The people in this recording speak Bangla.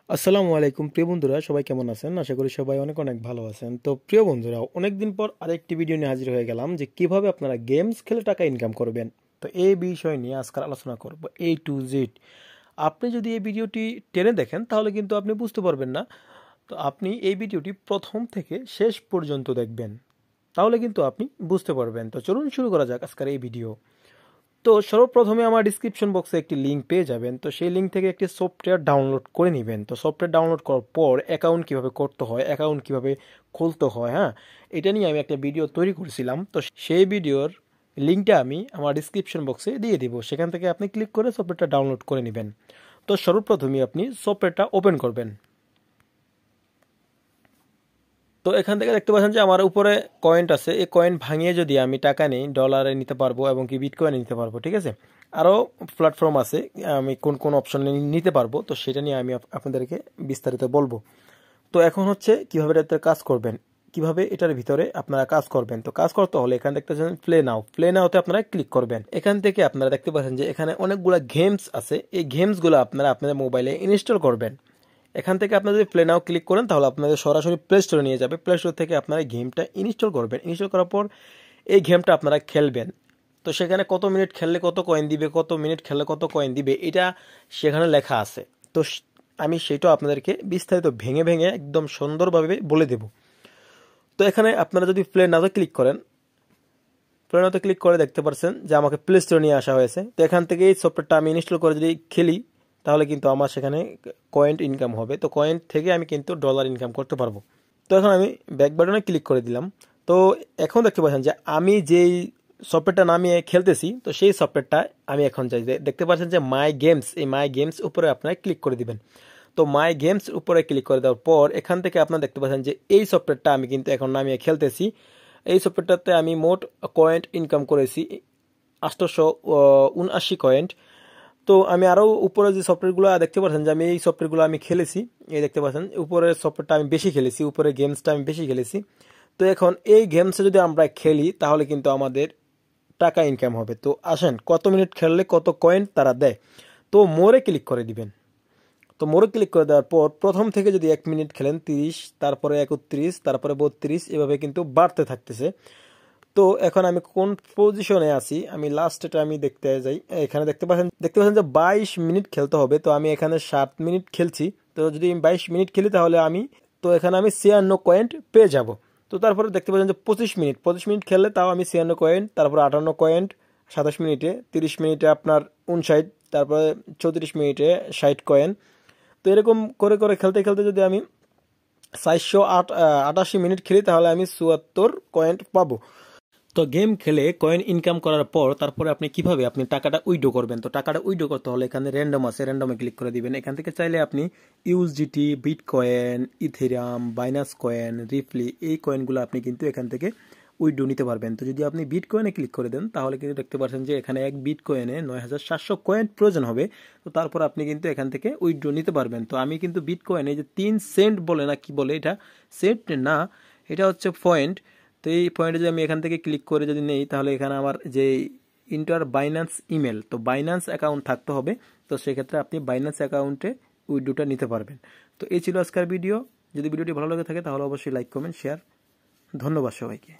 আসসালামু আলাইকুম প্রিয় বন্ধুরা, সবাই কেমন আছেন? আশা করি সবাই অনেক অনেক ভালো আছেন। তো প্রিয় বন্ধুরা, অনেকদিন পর আরেকটি ভিডিও নিয়ে হাজির হয়ে গেলাম যে কিভাবে আপনারা গেমস খেলে টাকা ইনকাম করবেন। তো এই বিষয় নিয়ে আজকাল আলোচনা করব A to Z। আপনি যদি এই ভিডিওটি টেনে দেখেন তাহলে কিন্তু আপনি বুঝতে পারবেন না। তো আপনি এই ভিডিওটি প্রথম থেকে শেষ পর্যন্ত দেখবেন, তাহলে কিন্তু আপনি বুঝতে পারবেন। তো চলুন শুরু করা যাক আজকের এই ভিডিও। তো সর্বপ্রথমে আমার ডিসক্রিপশন বক্সে একটি লিঙ্ক পেয়ে যাবেন। তো সেই লিঙ্ক থেকে একটি সফটওয়্যার ডাউনলোড করে নেবেন। তো সফটওয়্যার ডাউনলোড করার পর অ্যাকাউন্ট কীভাবে করতে হয়, অ্যাকাউন্ট কীভাবে খুলতে হয়, হ্যাঁ, এটা নিয়ে আমি একটা ভিডিও তৈরি করেছিলাম। তো সেই ভিডিওর লিঙ্কটা আমি আমার ডিসক্রিপশন বক্সে দিয়ে দিব, সেখান থেকে আপনি ক্লিক করে সফটওয়্যারটা ডাউনলোড করে নেবেন। তো সর্বপ্রথমে আপনি সফটওয়্যারটা ওপেন করবেন। তো এখান থেকে দেখতে পাচ্ছেন যে আমার উপরে কয়েন আছে, এই কয়েন ভাঙিয়ে যদি আমি টাকা নেই ডলারে নিতে পারবো এবং কি বিটকয়েনে নিতে পারবো, ঠিক আছে। আরও প্ল্যাটফর্ম আছে, আমি কোন কোন অপশন নিতে পারবো তো সেটা নিয়ে আমি আপনাদেরকে বিস্তারিত বলবো। তো এখন হচ্ছে কিভাবে এটাতে কাজ করবেন, কিভাবে এটার ভিতরে আপনারা কাজ করবেন। তো কাজ করতে হলে এখানে দেখতে পাচ্ছেন প্লে নাওতে আপনারা ক্লিক করবেন। এখান থেকে আপনারা দেখতে পাচ্ছেন যে এখানে অনেকগুলো গেমস আছে, এই গেমসগুলো আপনারা আপনাদের মোবাইলে ইনস্টল করবেন। এখান থেকে আপনারা যদি প্লে নাও ক্লিক করেন তাহলে আপনাদের সরাসরি প্লে স্টোরে নিয়ে যাবে। প্লে স্টোর থেকে আপনারা গেমটা ইনস্টল করবেন। ইনস্টল করার পর এই গেমটা আপনারা খেলবেন। তো সেখানে কত মিনিট খেললে কত কয়েন দিবে, কত মিনিট খেললে কত কয়েন দিবে, এটা সেখানে লেখা আছে। তো আমি সেটাও আপনাদেরকে বিস্তারিত ভেঙে ভেঙে একদম সুন্দরভাবে বলে দেব। তো এখানে আপনারা যদি প্লে নাওতে ক্লিক করেন, প্লে নাওতে ক্লিক করে দেখতে পাচ্ছেন যে আমাকে প্লে স্টোরে নিয়ে আসা হয়েছে। তো এখান থেকে এই সফটওয়্যারটা আমি ইনস্টল করে যদি খেলি তাহলে কিন্তু আমার সেখানে কয়েন ইনকাম হবে। তো কয়েন থেকে আমি কিন্তু ডলার ইনকাম করতে পারবো। তো এখন আমি ব্যাক বাটনে ক্লিক করে দিলাম। তো এখন দেখতে পাচ্ছেন যে আমি যেই সফটওয়্যারটা নামিয়ে খেলতেছি, তো সেই সফটওয়্যারটা আমি এখন চাই দেখতে পাচ্ছেন যে মাই গেমস, এই মাই গেমস উপরে আপনারা ক্লিক করে দিবেন। তো মাই গেমস উপরে ক্লিক করে দেওয়ার পর এখান থেকে আপনারা দেখতে পাচ্ছেন যে এই সফটওয়্যারটা আমি কিন্তু এখন নামিয়ে খেলতেছি। এই সফটওয়্যারটাতে আমি মোট কয়েন্ট ইনকাম করেছি 879 কয়েন্ট। তো আমি আরও উপরে যে সফটওয়্যারগুলো দেখতে পাচ্ছেন যে আমি এই সফটওয়্যারগুলো আমি খেলেছি, এই দেখতে পাচ্ছেন উপরের সফটওয়্যারটা আমি বেশি খেলেছি, উপরে গেমসটা আমি বেশি খেলেছি। তো এখন এই গেমসে যদি আমরা খেলি তাহলে কিন্তু আমাদের টাকা ইনকাম হবে। তো আসেন কত মিনিট খেললে কত কয়েন তারা দেয়। তো মোরে ক্লিক করে দিবেন। তো মোরে ক্লিক করে দেওয়ার পর প্রথম থেকে যদি 1 মিনিট খেলেন 30, তারপরে 31, তারপরে 32, এভাবে কিন্তু বাড়তে থাকতেছে। তো এখন আমি কোন পজিশনে আছি, আমি লাস্টটা আমি দেখতে যাই। এখানে দেখতে পাচ্ছেন যে 22 মিনিট খেলতে হবে। তো আমি এখানে 7 মিনিট খেলছি। তো যদি আমি 22 মিনিট খেলি তাহলে এখানে আমি 56 কয়েন্ট পেয়ে যাব। তো তারপরে দেখতে পাচ্ছেন যে 25 মিনিট খেললে তাও আমি 56 কয়েন্ট, তারপরে 58 কয়েন্ট 27 মিনিটে, 30 মিনিটে আপনার 59, তারপরে 34 মিনিটে 60 কয়েন। তো এরকম করে করে খেলতে খেলতে যদি আমি 488 মিনিট খেলি তাহলে আমি 74 কয়েন্ট পাবো। তো গেম খেলে কয়েন ইনকাম করার পর তারপরে আপনি টাকাটা উইথড্র করবেন। তো টাকাটা উইথড্র করতে হলে এখানে র্যান্ডম আছে, র্যান্ডমে ক্লিক করে দিবেন। এখান থেকে চাইলে আপনি USDT, bitcoin, Ethereum, Binance coin, Ripley, এই কয়েনগুলো আপনি কিন্তু এখান থেকে উইথড্র নিতে পারবেন। তো যদি আপনি বিটকয়েনে ক্লিক করে দেন তাহলে কিন্তু দেখতে পাচ্ছেন যে এখানে এক বিটকয়েনে 9700 কয়েন প্রয়োজন হবে। তো তারপর আপনি কিন্তু এখান থেকে উইথড্র নিতে পারবেন। তো আমি কিন্তু বিটকয়েনে যে 3 সেন্ট বলে না কি বলে, এটা সেন্ট না, এটা হচ্ছে পয়েন্ট। তো এই পয়েন্টে যদি আমি এখান থেকে ক্লিক করে যদি নেই তাহলে এখানে আমার যে ইন্টার বাইন্যান্স ইমেল, তো বাইন্যান্স অ্যাকাউন্ট থাকতে হবে। তো সেক্ষেত্রে আপনি বাইন্যান্স অ্যাকাউন্টে উইথড্রটা নিতে পারবেন। তো এই ছিল আজকের ভিডিও। যদি ভিডিওটি ভালো লেগে থাকে তাহলে অবশ্যই লাইক, কমেন্ট, শেয়ার। ধন্যবাদ সবাইকে।